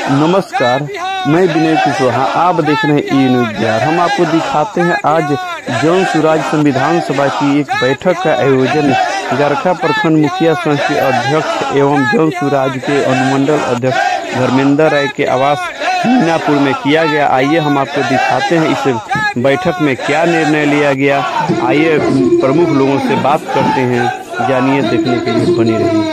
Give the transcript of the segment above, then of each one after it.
नमस्कार, मैं विनय कुशवाहा। आप देख रहे हैं ई न्यूज़ बिहार। हम आपको दिखाते हैं आज जौन सुराज संविधान सभा की एक बैठक का आयोजन गरखा प्रखंड मुखिया संघ के अध्यक्ष एवं जौन सुराज के अनुमंडल अध्यक्ष धर्मेंद्र राय के आवास मीनापुर में किया गया। आइए हम आपको दिखाते हैं इस बैठक में क्या निर्णय लिया गया। आइए प्रमुख लोगों से बात करते हैं, जानिए, देखने के लिए बनी रहिए।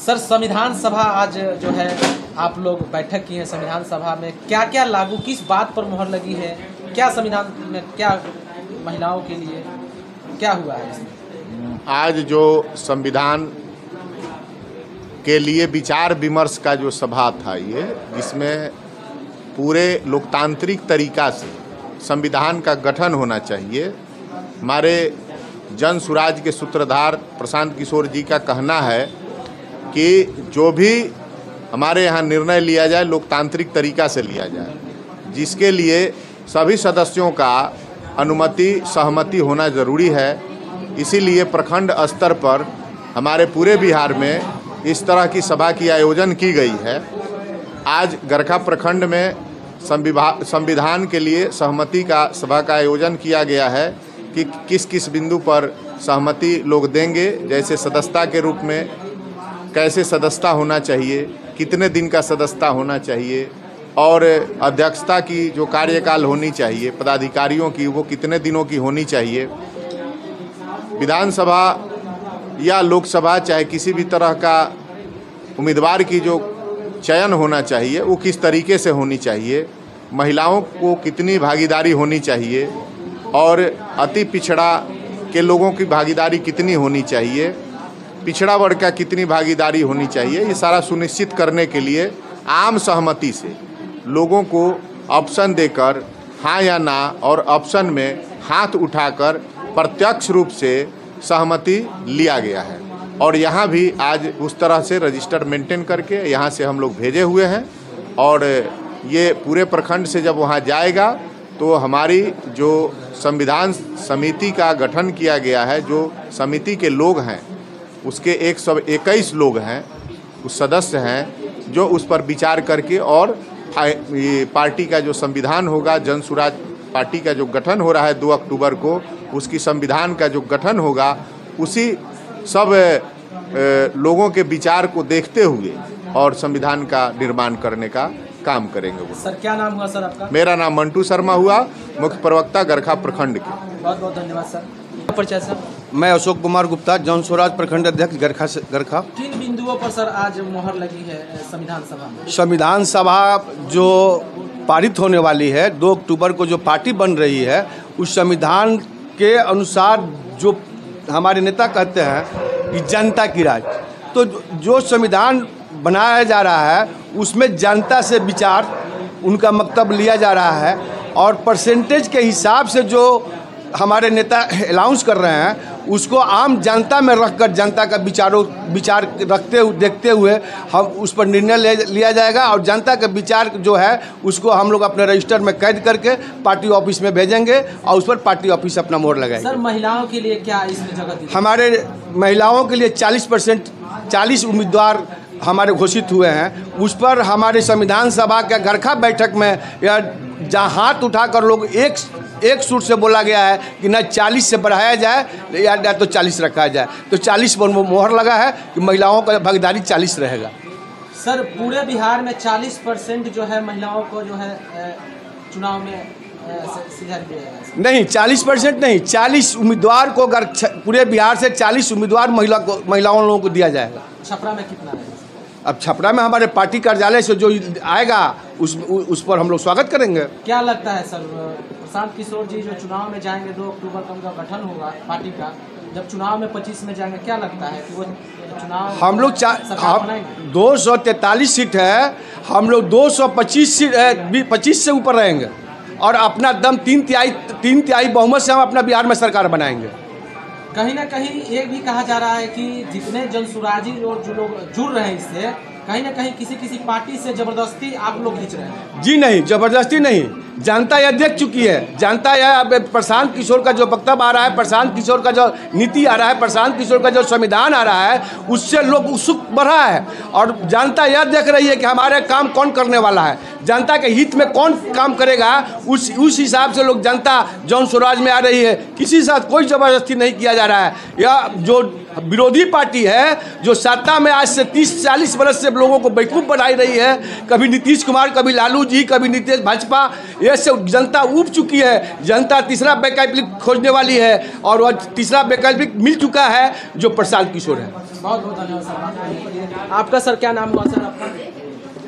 सर, संविधान सभा आज जो है आप लोग बैठक की है, संविधान सभा में क्या क्या लागू, किस बात पर मोहर लगी है, क्या संविधान में क्या महिलाओं के लिए क्या हुआ है इसमें? आज जो संविधान के लिए विचार विमर्श का जो सभा था, ये जिसमें पूरे लोकतांत्रिक तरीका से संविधान का गठन होना चाहिए। हमारे जन सुराज के सूत्रधार प्रशांत किशोर जी का कहना है कि जो भी हमारे यहाँ निर्णय लिया जाए लोकतांत्रिक तरीका से लिया जाए, जिसके लिए सभी सदस्यों का अनुमति सहमति होना ज़रूरी है। इसीलिए प्रखंड स्तर पर हमारे पूरे बिहार में इस तरह की सभा की आयोजन की गई है। आज गरखा प्रखंड में संविधान के लिए सहमति का सभा का आयोजन किया गया है कि किस किस बिंदु पर सहमति लोग देंगे, जैसे सदस्यता के रूप में कैसे सदस्यता होना चाहिए, कितने दिन का सदस्यता होना चाहिए, और अध्यक्षता की जो कार्यकाल होनी चाहिए पदाधिकारियों की, वो कितने दिनों की होनी चाहिए। विधानसभा या लोकसभा चाहे किसी भी तरह का उम्मीदवार की जो चयन होना चाहिए वो किस तरीके से होनी चाहिए, महिलाओं को कितनी भागीदारी होनी चाहिए और अति पिछड़ा के लोगों की भागीदारी कितनी होनी चाहिए, पिछड़ा वर्ग का कितनी भागीदारी होनी चाहिए, ये सारा सुनिश्चित करने के लिए आम सहमति से लोगों को ऑप्शन देकर हाँ या ना और ऑप्शन में हाथ उठाकर प्रत्यक्ष रूप से सहमति लिया गया है। और यहाँ भी आज उस तरह से रजिस्टर मेंटेन करके यहाँ से हम लोग भेजे हुए हैं, और ये पूरे प्रखंड से जब वहाँ जाएगा तो हमारी जो संविधान समिति का गठन किया गया है, जो समिति के लोग हैं उसके 121 लोग हैं, उस सदस्य हैं जो उस पर विचार करके, और पार्टी का जो संविधान होगा, जन सुराज पार्टी का जो गठन हो रहा है 2 अक्टूबर को, उसकी संविधान का जो गठन होगा, उसी सब लोगों के विचार को देखते हुए और संविधान का निर्माण करने का काम करेंगे वो। सर, क्या नाम हुआ सर आपका? मेरा नाम मंटू शर्मा हुआ, मुख्य प्रवक्ता गरखा प्रखंड के। बहुत बहुत धन्यवाद सर। परिचय सर? मैं अशोक कुमार गुप्ता, जौन स्वराज प्रखंड अध्यक्ष गरखा। किन बिंदुओं पर सर आज मोहर लगी है संविधान सभा में? संविधान सभा जो पारित होने वाली है 2 अक्टूबर को, जो पार्टी बन रही है, उस संविधान के अनुसार जो हमारे नेता कहते हैं कि जनता की राज, तो जो संविधान बनाया जा रहा है उसमें जनता से विचार, उनका मकतब लिया जा रहा है, और परसेंटेज के हिसाब से जो हमारे नेता अनाउंस कर रहे हैं उसको आम जनता में रखकर जनता का विचार देखते हुए हम उस पर निर्णय लिया जाएगा, और जनता का विचार जो है उसको हम लोग अपने रजिस्टर में कैद करके पार्टी ऑफिस में भेजेंगे और उस पर पार्टी ऑफिस अपना मोहर लगाएंगे। सर, महिलाओं के लिए क्या इसमें जगह दी? हमारे महिलाओं के लिए 40% उम्मीदवार हमारे घोषित हुए हैं। उस पर हमारे संविधान सभा के गरखा बैठक में या जहाँ हाथ उठाकर लोग एक सूट से बोला गया है कि न 40 से बढ़ाया जाए या तो 40 रखा जाए, तो 40 पर मोहर लगा है कि महिलाओं का भागीदारी 40 रहेगा। सर, पूरे बिहार में 40% जो है महिलाओं को जो है चुनाव में सीधा दिया जाएगा? नहीं, 40% नहीं, 40 उम्मीदवार को पूरे बिहार से 40 उम्मीदवार महिलाओं लोगों को दिया जाएगा। छपरा में कितना है? अब छपरा में हमारे पार्टी कार्यालय से जो आएगा उस पर हम लोग स्वागत करेंगे। क्या लगता है सर, प्रशांत किशोर जी जो चुनाव में जाएंगे 2 अक्टूबर को उनका गठन होगा पार्टी का, जब चुनाव में 25 में जाएंगे, क्या लगता है कि वो चुनाव हम लोग 243 सीट है, हम लोग 225 सीट 25 से ऊपर रहेंगे, और अपना दम 3 तिहाई बहुमत से हम अपना बिहार में सरकार बनाएंगे। कहीं ना कहीं ये भी कहा जा रहा है कि जितने जनसुराजी जो लोग जुड़ रहे हैं इससे, कहीं ना कहीं किसी पार्टी से जबरदस्ती आप लोग खींच रहे हैं। जी नहीं, जबरदस्ती नहीं, जनता यह देख चुकी है। जनता यह अब प्रशांत किशोर का जो वक्तव्य आ रहा है, प्रशांत किशोर का जो नीति आ रहा है, प्रशांत किशोर का जो संविधान आ रहा है, उससे लोग उत्सुक बढ़ा है। और जनता यह देख रही है कि हमारे काम कौन करने वाला है, जनता के हित में कौन काम करेगा। उस हिसाब से लोग जनता जन स्वराज में आ रही है। किसी के साथ कोई ज़बरदस्ती नहीं किया जा रहा है। यह जो विरोधी पार्टी है, जो सत्ता में आज से 30-40 बरस से लोगों को बेवकूफ़ बनाई रही है, कभी नीतीश कुमार, कभी लालू जी, कभी नीतीश भाजपा, ये सब जनता ऊब चुकी है। जनता तीसरा वैकल्पिक खोजने वाली है और वह तीसरा वैकल्पिक मिल चुका है, जो प्रशांत किशोर है। बहुत बहुत धन्यवाद सर। आपका सर क्या नाम हुआ सर आपका?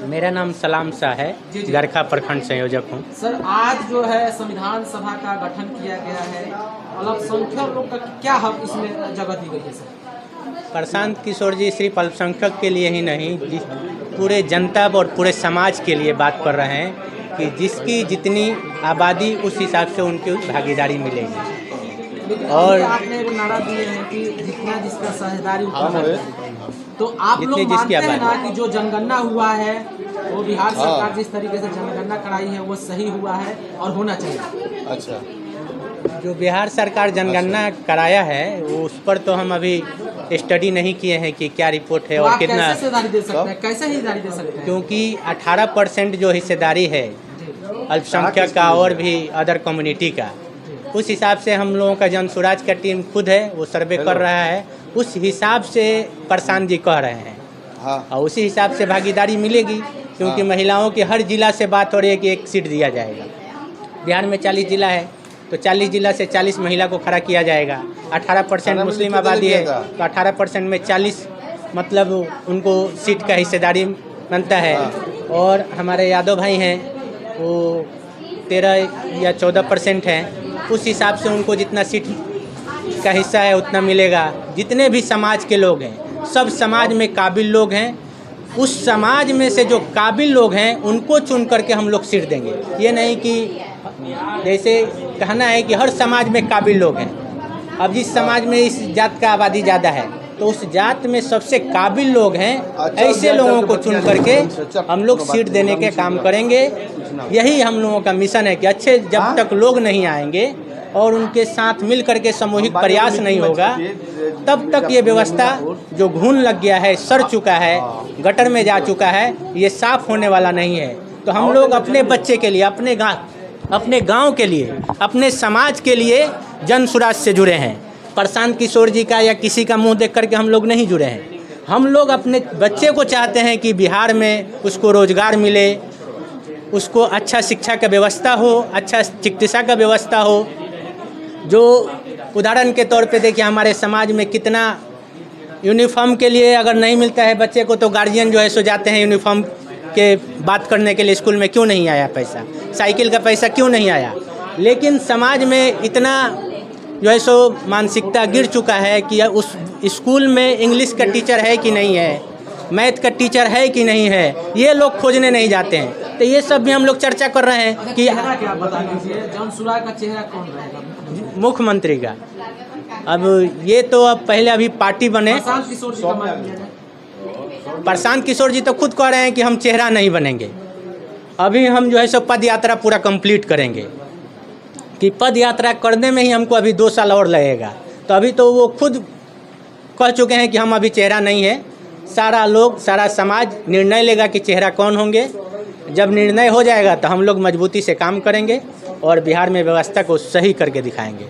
मेरा नाम सलाम शाह है, गरखा प्रखंड संयोजक हूँ। सर आज जो है संविधान सभा का गठन किया गया है, अल्पसंख्यक लोग का क्या हक इसमें जगह दी गई है सर? प्रशांत किशोर जी सिर्फ अल्पसंख्यक के लिए ही नहीं, पूरे जनता और पूरे समाज के लिए बात कर रहे हैं कि जिसकी जितनी आबादी उस हिसाब से उनकी भागीदारी मिलेगी। और आपने एक नारा दिए हैं कि जितना जिसका साझेदारी तो आप लोग मानते हैं ना कि जो जनगणना हुआ है वो बिहार सरकार जिस तरीके से जनगणना कराई है वो सही हुआ है और होना चाहिए? अच्छा, जो बिहार सरकार जनगणना कराया है वो उस पर तो हम अभी स्टडी नहीं किए हैं कि क्या रिपोर्ट है और कितना कैसे हिस्सेदारी दे सकते हैं, कैसे हिस्सेदारी दे सकते हैं? क्योंकि 18% जो हिस्सेदारी है अल्पसंख्यक का और भी अदर कम्युनिटी का, उस हिसाब से हम लोगों का जन स्वराज का टीम खुद है वो सर्वे कर रहा है, उस हिसाब से प्रशांत जी कह रहे हैं। और उसी हिसाब से भागीदारी मिलेगी, क्योंकि महिलाओं के हर जिला से बात हो रही है कि एक सीट दिया जाएगा। बिहार में 40 जिला है तो 40 जिला से 40 महिला को खड़ा किया जाएगा। 18% मुस्लिम आबादी है तो 18% में 40 मतलब उनको सीट का हिस्सेदारी बनता है। और हमारे यादव भाई हैं वो 13 या 14% हैं, उस हिसाब से उनको जितना सीट का हिस्सा है उतना मिलेगा। जितने भी समाज के लोग हैं, सब समाज में काबिल लोग हैं, उस समाज में से जो काबिल लोग हैं उनको चुन करके हम लोग सीट देंगे। ये नहीं कि जैसे कहना है कि हर समाज में काबिल लोग हैं। अब जिस समाज में इस जात का आबादी ज़्यादा है तो उस जात में सबसे काबिल लोग हैं, ऐसे लोगों को चुन करके हम लोग सीट देने के काम करेंगे। यही हम लोगों का मिशन है कि अच्छे जब तक लोग नहीं आएंगे और उनके साथ मिल करके सामूहिक प्रयास नहीं होगा तब तक ये व्यवस्था जो घून लग गया है, सड़ चुका है, गटर में जा चुका है, ये साफ होने वाला नहीं है। तो हम लोग अपने बच्चे के लिए, अपने गांव के लिए, अपने समाज के लिए जन स्वराज से जुड़े हैं। प्रशांत किशोर जी का या किसी का मुंह देख करके हम लोग नहीं जुड़े हैं। हम लोग अपने बच्चे को चाहते हैं कि बिहार में उसको रोजगार मिले, उसको अच्छा शिक्षा का व्यवस्था हो, अच्छा चिकित्सा का व्यवस्था हो। जो उदाहरण के तौर पे देखिए हमारे समाज में कितना यूनिफॉर्म के लिए अगर नहीं मिलता है बच्चे को तो गार्जियन जो है सो जाते हैं यूनिफॉर्म के बात करने के लिए, स्कूल में क्यों नहीं आया पैसा, साइकिल का पैसा क्यों नहीं आया। लेकिन समाज में इतना जो है सो मानसिकता गिर चुका है कि उस स्कूल में इंग्लिश का टीचर है कि नहीं है, मैथ का टीचर है कि नहीं है, ये लोग खोजने नहीं जाते हैं। तो ये सब भी हम लोग चर्चा कर रहे हैं कि क्या बता दीजिए जन स्वराज का चेहरा कौन रहेगा? मुख्यमंत्री का। अब ये तो अब पहले अभी पार्टी बने। प्रशांत किशोर जी का मान लिया जाए। प्रशांत किशोर जी तो खुद कह रहे हैं कि हम चेहरा नहीं बनेंगे। अभी हम जो है सो पद यात्रा पूरा कंप्लीट करेंगे, कि पद यात्रा करने में ही हमको अभी 2 साल और लगेगा। तो अभी तो वो खुद कह चुके हैं कि हम अभी चेहरा नहीं है। सारा लोग, सारा समाज निर्णय लेगा कि चेहरा कौन होंगे। जब निर्णय हो जाएगा तो हम लोग मजबूती से काम करेंगे और बिहार में व्यवस्था को सही करके दिखाएंगे।